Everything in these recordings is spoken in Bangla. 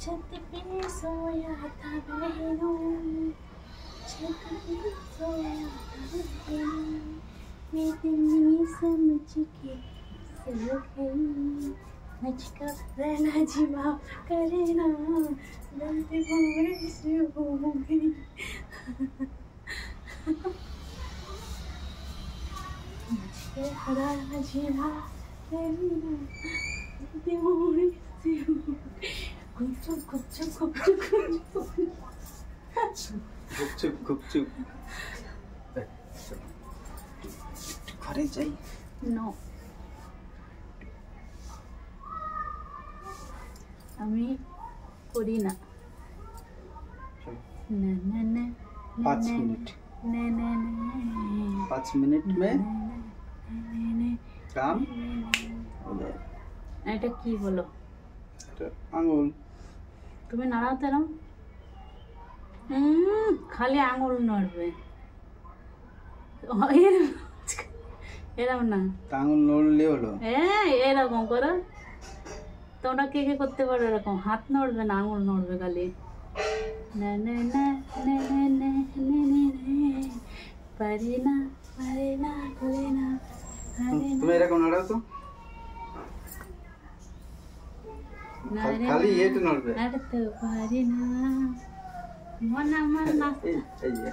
छत पे सोया था बहनों, छत पे सोया था बहनों, मैं तेरी समझ के सो गई, मुझको रहना जी माफ करे ना, गलती मेरे से हो गई। मुझको रहना जी माफ करे ना, गलती मेरे से हो गई। गुपचुप गुपचुप गुपचुप गुपचुप गुपचुप घरे যাই नो আমি করি না। না না না 5 मिनट না না 5 मिनट में काम हो जाए। এটা কি বলো? এটা আঙুল তুমি নাড়াতে নাও, খালি আঙুল নড়বে, এরকম না, আঙুল নড়লে হলো। হ্যাঁ এরকম করো। তোমরা কে কে করতে পারো এরকম? হাত নড়বে না, আঙুল নড়বে খালি। না না না না না না না না পারি না পারি না পারি না পারি না। তুমি এরকম নাড়াও তো, খালি এটা নড়বে। নাড়তে পারি না, মন আমার না। এই যে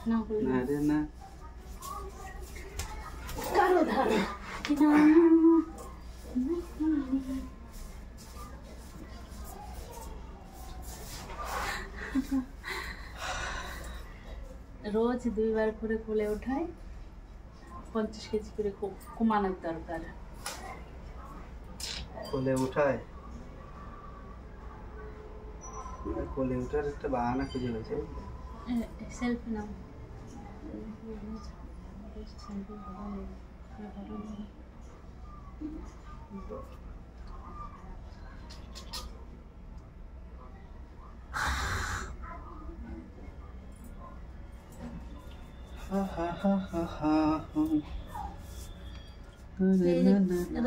না না রে না কারো ধারে না। রোজ 2 বার করে কোলে ওঠায়, 50 কেজি করে কমানোর দরকার। কোলে উঠায়, কোলে উঠার একটা বাহানা খুঁজে পেয়েছে। সেলফি নাও।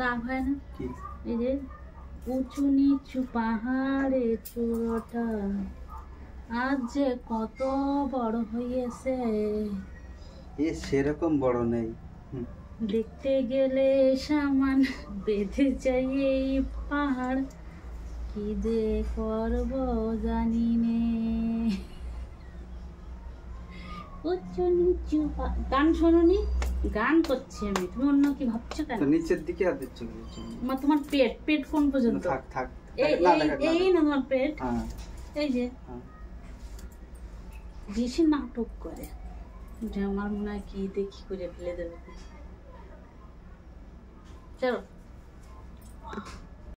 রাগ হয় না? এই যে উঁচু নিচু পাহাড়ে চূড়টা আজ যে কত বড় হয়েছে, এ সেরকম বড় নেই, দেখতে গেলে সামান বেঁধে যাই এই পাহাড়, কি যে করব জানি নে। উঁচু নিচু গান শোনোনি? গান করছি আমি, তুমি অন্য কি ভাবছো কেন? নিচের দিকে আর দিচ্ছ মা তোমার পেট, পেট কোন পর্যন্ত? থাক থাক এই না তোমার পেট, এই যে বেশি নাটক করে, যে আমার মনে হয় কি দেখি করে ফেলে দেবে। চলো।